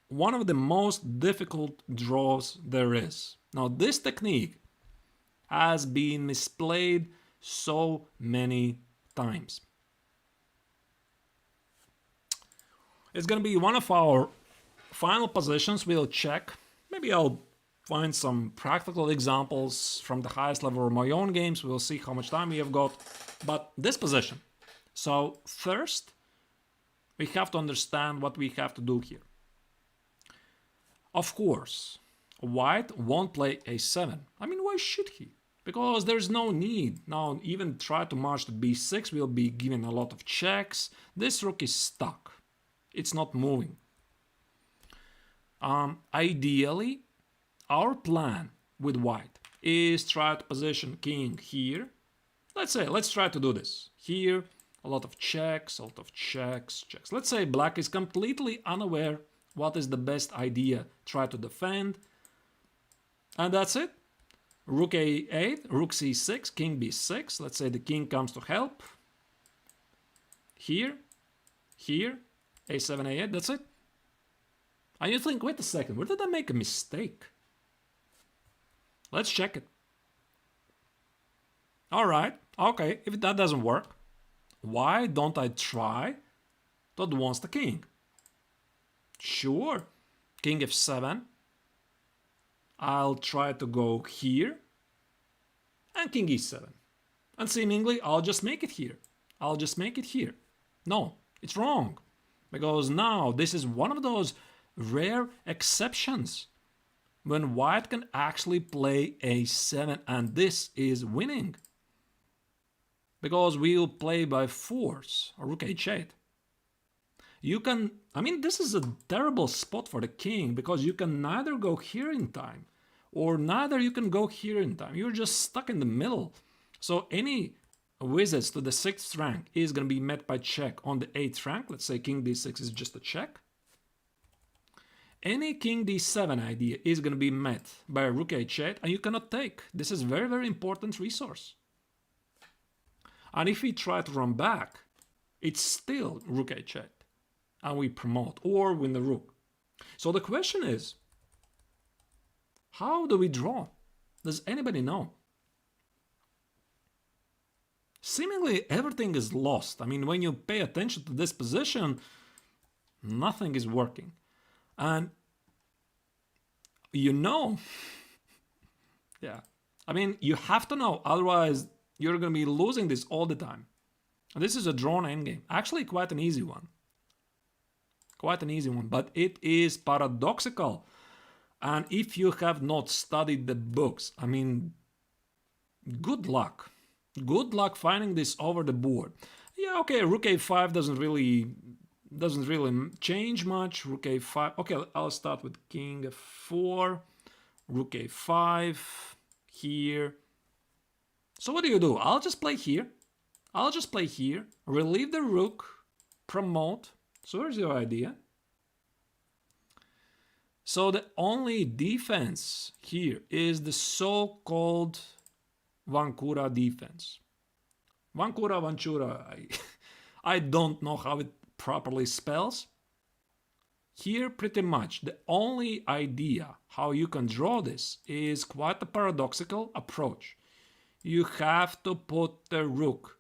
one of the most difficult draws there is. Now, this technique has been misplayed so many times. It's going to be one of our final positions. We'll check. Maybe I'll find some practical examples from the highest level of my own games. We'll see how much time we have got. But this position. So first, we have to understand what we have to do here. Of course, white won't play a7. I mean, why should he? Because there's no need. Now, even try to march to b6, we'll be given a lot of checks. This rook is stuck. It's not moving. Ideally, our plan with white is try to position king here. Let's try to do this. Here, a lot of checks, checks. Let's say black is completely unaware what is the best idea. Try to defend. And that's it. Rook a8, rook c6, king b6. Let's say the king comes to help. Here, a7, a8, that's it. And you think, wait a second, where did I make a mistake? Let's check it. All right, okay, if that doesn't work, why don't I try to advance the king? Sure, king f7. I'll try to go here and king e7. And seemingly, I'll just make it here. No, it's wrong. Because now this is one of those rare exceptions when white can actually play a7, and this is winning. Because we'll play by force, rook h8. You can, this is a terrible spot for the king because you can neither go here in time or neither you can go here in time. You're just stuck in the middle. So any visits to the 6th rank is going to be met by check on the 8th rank. Let's say king d6 is just a check. Any king d7 idea is going to be met by a rook h8 and you cannot take. This is very, very important resource. And if we try to run back, it's still rook h8 and we promote or win the rook. So the question is, how do we draw? Does anybody know? Seemingly everything is lost. When you pay attention to this position, nothing is working. And you know, yeah, you have to know, otherwise you're going to be losing this all the time. This is a drawn endgame. Actually, quite an easy one. But it is paradoxical. And if you have not studied the books, good luck. Good luck finding this over the board. Yeah, okay, rook a5 doesn't really change much. Rook a5. Okay, I'll start with king f4, rook a5 here. So what do? I'll just play here. Relieve the rook, promote. So here's your idea. So the only defense here is the so-called Vancura defense. Vancura, I don't know how it properly spells. Here, pretty much, the only idea how you can draw this is quite a paradoxical approach. You have to put the rook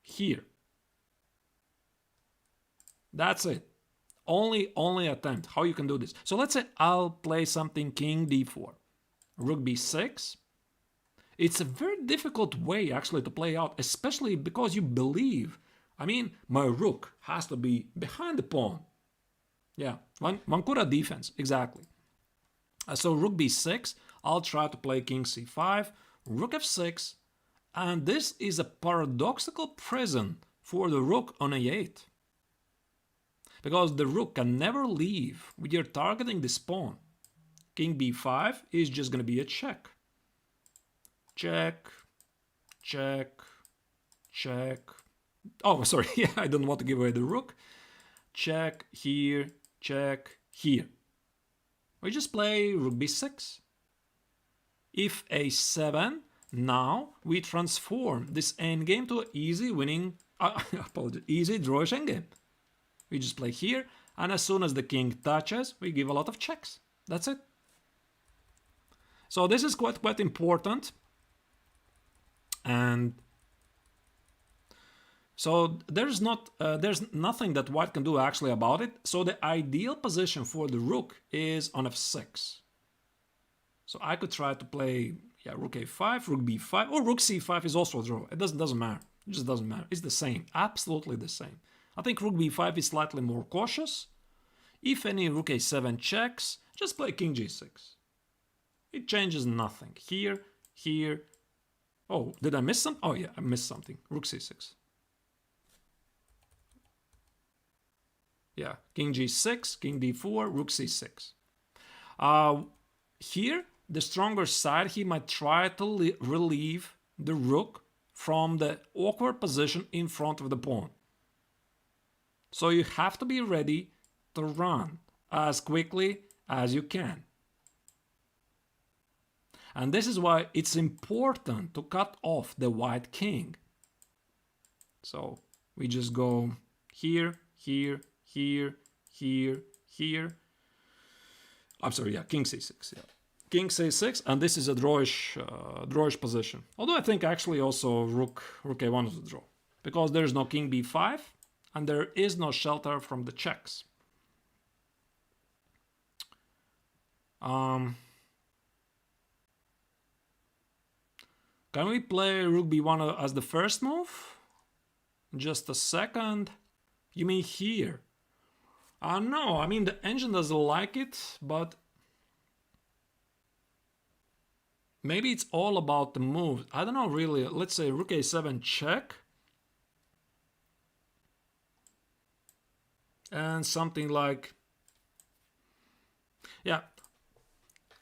here. That's it. Only attempt how you can do this. So let's say I'll play something king d4, rook b6. It's a very difficult way actually to play out, especially because you believe, I mean, my rook has to be behind the pawn. Yeah, Vancura defense, exactly. So rook b6, I'll try to play king c5, rook f6, and this is a paradoxical prison for the rook on a8. Because the rook can never leave when you're targeting this pawn. King b5 is just going to be a check. Check, check, check. Oh, sorry, yeah, I don't want to give away the rook. Check here, check here. We just play rook b6. If a7, now we transform this endgame to an easy winning, easy drawish endgame. We just play here, and as soon as the king touches, we give a lot of checks. That's it. So this is quite important. And so there's nothing that white can do actually about it. So the ideal position for the rook is on f6. So I could try to play rook a5, rook b5, or rook c5 is also a draw. It doesn't matter. It just doesn't matter. It's the same, absolutely the same. I think rook b5 is slightly more cautious. If any rook a7 checks, just play king g6. It changes nothing. Here, here. Oh, did I miss something? Oh yeah, I missed something. Rook c6. Yeah, king g6, king d4, rook c6. Here, the stronger side, he might try to relieve the rook from the awkward position in front of the pawn. So you have to be ready to run as quickly as you can. And this is why it's important to cut off the white king. So we just go here, here, here, here, here. I'm sorry, yeah, king c6. Yeah, king c6, and this is a drawish position. Although I think actually also rook a1 is a draw, because there's no king b5, and there is no shelter from the checks. Can we play rook b1 as the first move? Just a second. You mean here? No, I mean the engine doesn't like it, but maybe it's all about the move. I don't know really. Let's say rook a7 check. And something like, yeah,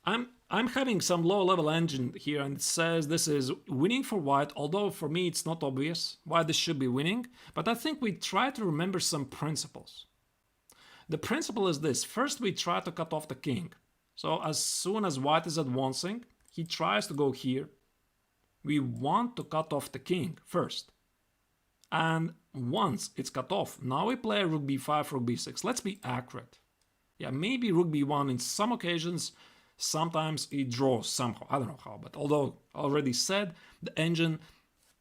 I'm having some low-level engine here, and it says this is winning for white, although for me it's not obvious why this should be winning, but I think we try to remember some principles. The principle is this. First, we try to cut off the king. So as soon as white is advancing, he tries to go here. We want to cut off the king first. And once it's cut off, now we play rook b5, rook b6. Let's be accurate. Yeah, maybe rook b1 in some occasions, sometimes it draws somehow. I don't know how, but although I already said, the engine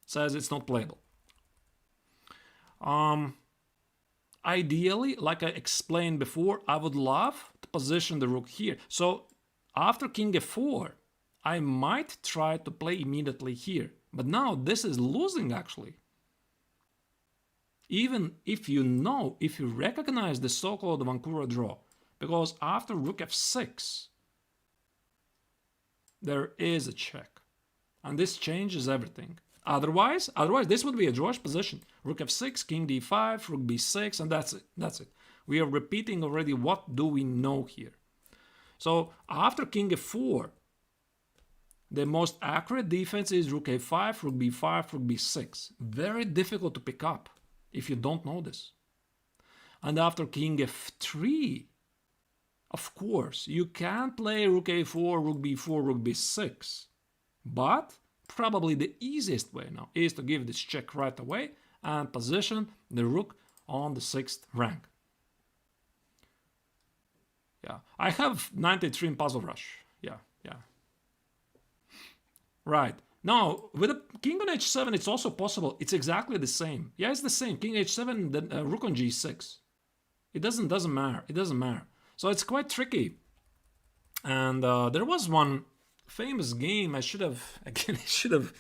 says it's not playable. Ideally, like I explained before, I would love to position the rook here. So after king f4, I might try to play immediately here. But now this is losing actually. Even if you recognize the so-called Vancura draw, because after rook f6, there is a check. And this changes everything. Otherwise, this would be a drawish position. Rook f6, king d5, rook b6, and that's it. That's it. We are repeating already what do we know here. So after king f4, the most accurate defense is rook a5, rook b5, rook b6. Very difficult to pick up if you don't know this. And after king f3, of course, you can play rook a4, rook b4, rook b6. But probably the easiest way now is to give this check right away and position the rook on the 6th rank. Yeah, I have 93 in Puzzle Rush. Yeah. Right. Now, with a king on h7, it's also possible. It's exactly the same. Yeah, it's the same. King h7, then rook on g6. It doesn't matter. It doesn't matter. So it's quite tricky. And there was one famous game. I should have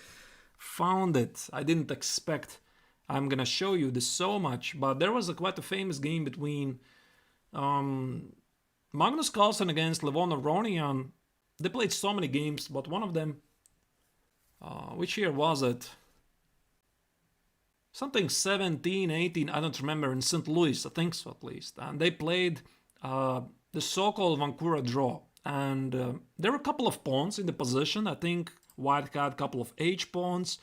found it. I didn't expect I'm gonna show you this so much, but there was quite a famous game between Magnus Carlsen against Levon Aronian. They played so many games, but one of them, which year was it? Something 17, 18, I don't remember, in St. Louis, I think so at least. And they played the so-called Vancura draw. And there were a couple of pawns in the position. I think white had a couple of h pawns.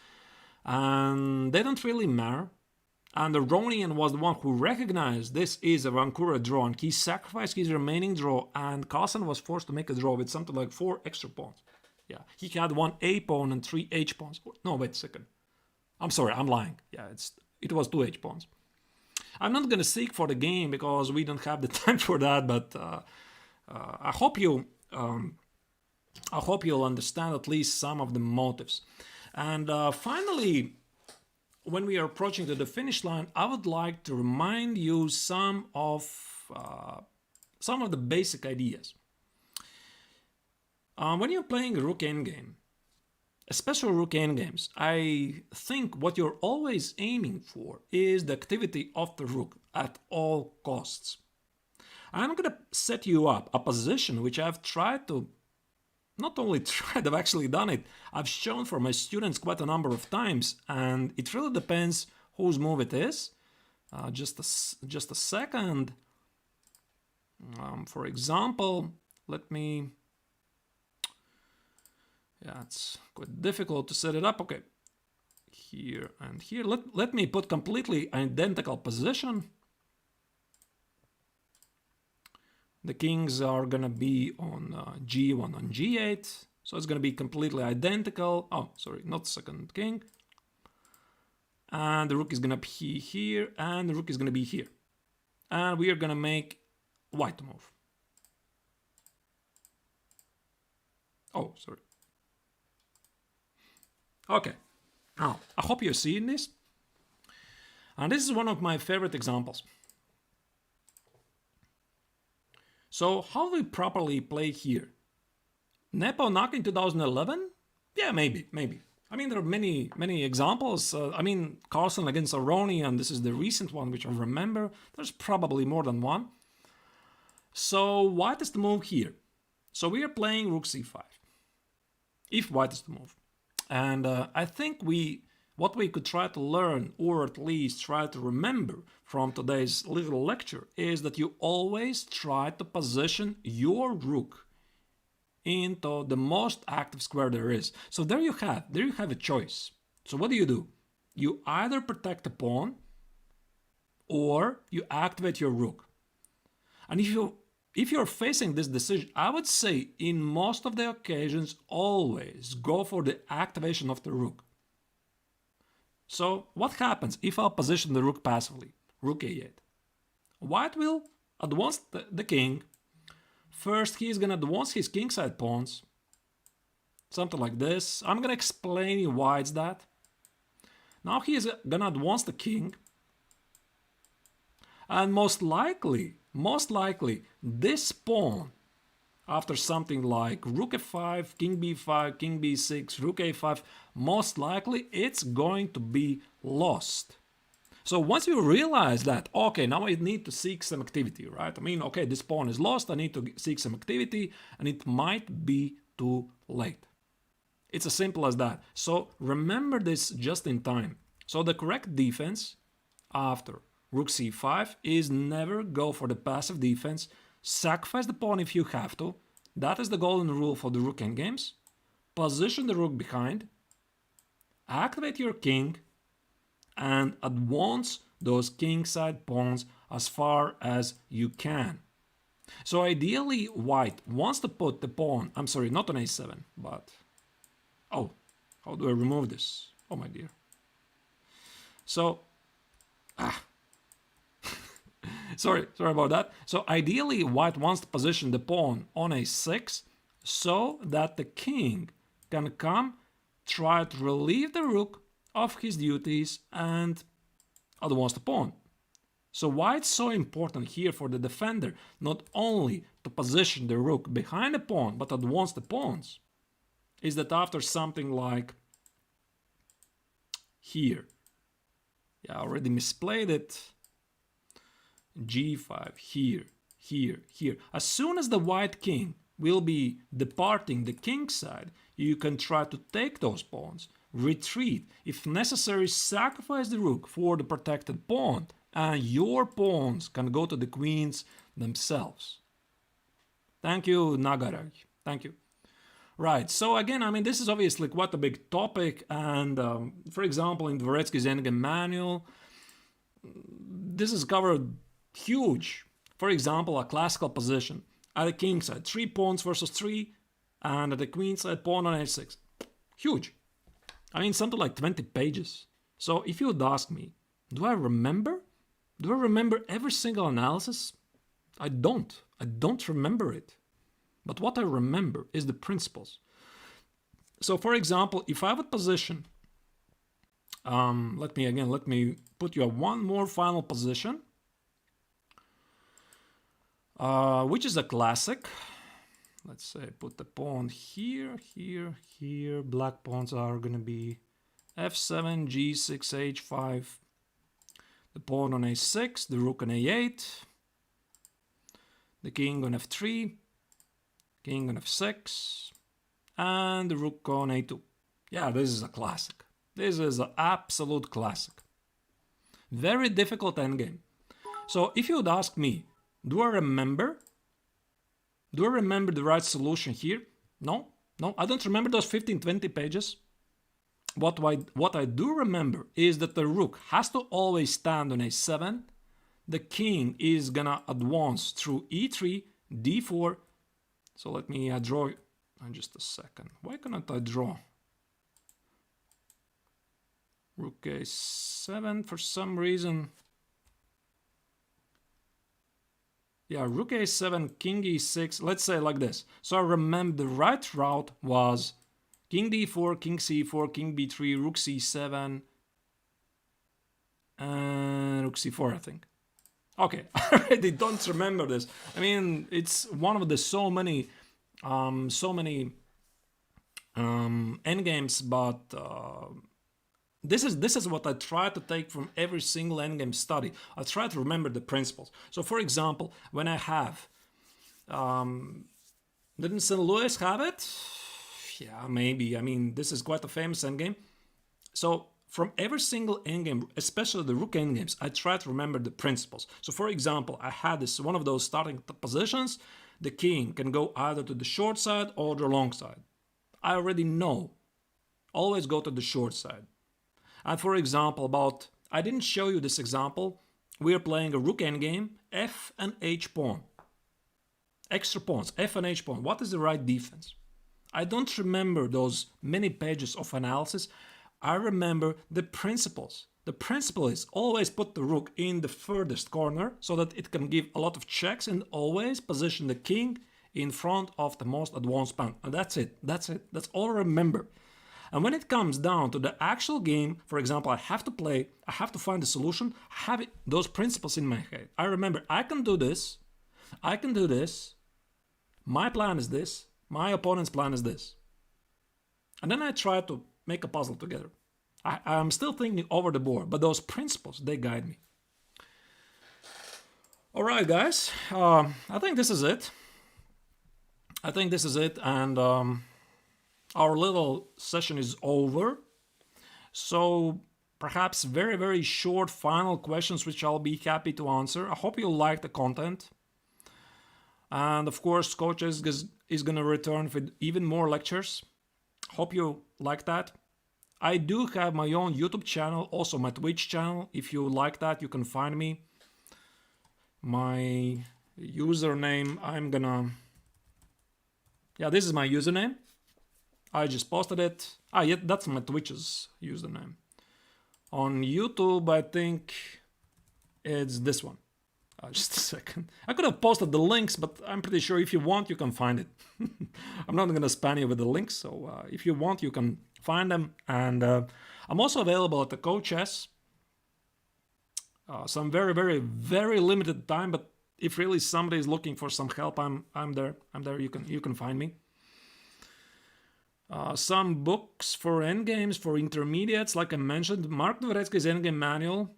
And they don't really matter. And Aronian was the one who recognized this is a Vancura draw. And he sacrificed his remaining draw. And Carlsen was forced to make a draw with something like 4 extra pawns. Yeah, he had 1 a pawn and 3 h pawns. No, wait a second. I'm sorry, I'm lying. Yeah, it was 2 h pawns. I'm not gonna seek for the game because we don't have the time for that. But I hope you'll understand at least some of the motives. And finally, when we are approaching to the finish line, I would like to remind you some of the basic ideas. When you're playing a Rook Endgame, especially Rook Endgames, I think what you're always aiming for is the activity of the Rook at all costs. I'm going to set you up a position which I've tried to, not only tried, I've actually done it. I've shown for my students quite a number of times, and it really depends whose move it is. Just a second. For example, let me... Yeah, it's quite difficult to set it up. Okay, here and here. Let me put completely identical position. The kings are gonna be on g1 on g8, so it's gonna be completely identical. Oh, sorry, not second king. And the rook is gonna be here, and the rook is gonna be here. And we are gonna make white move. Oh, sorry. Okay, now I hope you're seeing this. And this is one of my favorite examples. So how do we properly play here? Nepo knock in 2011? Yeah, maybe. I mean, there are many examples. I mean, Carlsen against Aronian, this is the recent one which I remember. There's probably more than one. So white is the move here. So we are playing rook c5. If white is the move. And I think what we could try to learn, or at least try to remember from today's little lecture, is that you always try to position your rook into the most active square there is. So there you have a choice. So what do? You either protect the pawn or you activate your rook. And if you're facing this decision, I would say in most of the occasions, always go for the activation of the rook. So what happens if I position the rook passively? Rook a8. White will advance the king. First, he's going to advance his kingside pawns. Something like this. I'm going to explain why it's that. Now he is going to advance the king. And most likely, this pawn, after something like rook f5, king b5, king b6, rook a5, most likely it's going to be lost. So once you realize that, okay, now I need to seek some activity, right? I mean, okay, this pawn is lost, I need to seek some activity, and it might be too late. It's as simple as that. So remember this just in time. So the correct defense after rook c5 is never go for the passive defense. Sacrifice the pawn if you have to. That is the golden rule for the Rook Endgames. Position the rook behind. Activate your king. And advance those kingside pawns as far as you can. So ideally, white wants to put the pawn... I'm sorry, not on a7, but... Oh, how do I remove this? Oh, my dear. So... Sorry about that. So ideally, white wants to position the pawn on a6 so that the king can come, try to relieve the rook of his duties and advance the pawn. So why it's so important here for the defender not only to position the rook behind the pawn but advance the pawns is that after something like here, yeah, I already misplayed it, g5, here, here. As soon as the white king will be departing the king side, you can try to take those pawns, retreat, if necessary sacrifice the rook for the protected pawn, and your pawns can go to the queens themselves. Thank you, Nagaraj. Thank you. Right, so again, I mean, this is obviously quite a big topic, and for example, in Dvoretsky's Endgame manual, this is covered huge. For example, a classical position at the king side, 3 pawns versus 3, and at the queen side, pawn on h6. Huge. I mean, something like 20 pages. So if you would ask me, do I remember? Do I remember every single analysis? I don't. I don't remember it. But what I remember is the principles. So for example, if I would position, let me put you at one more final position, which is a classic. Let's say put the pawn here, here, here. Black pawns are going to be f7, g6, h5. The pawn on a6, the rook on a8. The king on f3. King on f6. And the rook on a2. Yeah, this is a classic. This is an absolute classic. Very difficult endgame. So if you would ask me, do I remember the right solution here? No, I don't remember those 15-20 pages. What I do remember is that the rook has to always stand on a7. The king is gonna advance through e3, d4. So let me draw in just a second. Why cannot I draw? Rook a7 for some reason. Yeah, rook a7, king e6. Let's say like this. So I remember the right route was king d4, king c4, king b3, rook c7, and rook c4, I think. Okay, I already don't remember this. I mean, it's one of the so many endgames, but this is what I try to take from every single endgame study. I try to remember the principles. So, for example, when I have, didn't St. Louis have it? Yeah, maybe. I mean, this is quite a famous endgame. So from every single endgame, especially the Rook endgames, I try to remember the principles. So for example, I had this one of those starting positions. The king can go either to the short side or the long side. I already know. Always go to the short side. And for example, I didn't show you this example. We are playing a Rook endgame, F and H pawn. Extra pawns, F and H pawn. What is the right defense? I don't remember those many pages of analysis. I remember the principles. The principle is always put the rook in the furthest corner so that it can give a lot of checks, and always position the king in front of the most advanced pawn. And that's it. That's all I remember. And when it comes down to the actual game, for example, I have to find the solution, have those principles in my head. I remember I can do this, my plan is this, my opponent's plan is this. And then I try to make a puzzle together. I'm still thinking over the board, but those principles, they guide me. All right, guys, I think this is it. And our little session is over. So perhaps very, very short final questions, which I'll be happy to answer. I hope you like the content. And of course, CoChess is going to return with even more lectures. Hope you like that. I do have my own YouTube channel, also my Twitch channel. If you like that, you can find me. My username, this is my username. I just posted it. Yeah, that's my Twitch's username. On YouTube, I think it's this one. Just a second. I could have posted the links, but I'm pretty sure if you want, you can find it. I'm not going to spam you with the links, so if you want, you can find them. And I'm also available at the CoChess. Some very, very, very limited time, but if really somebody is looking for some help, I'm there. I'm there. You can find me. Some books for endgames for intermediates, like I mentioned, Mark Dvoretsky's Endgame Manual,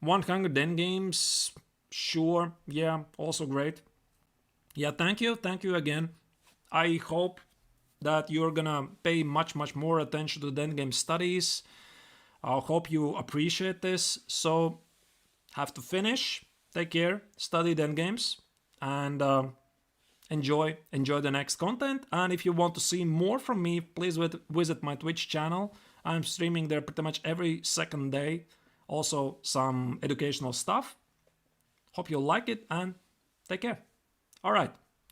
100 Endgames. Sure, yeah, also great. Yeah, thank you again. I hope that you're gonna pay much more attention to the endgame studies. I hope you appreciate this. So, have to finish. Take care, study the endgames, and enjoy the next content. And if you want to see more from me, please visit my Twitch channel. I'm streaming there pretty much every second day. Also, some educational stuff. Hope you like it and take care. All right.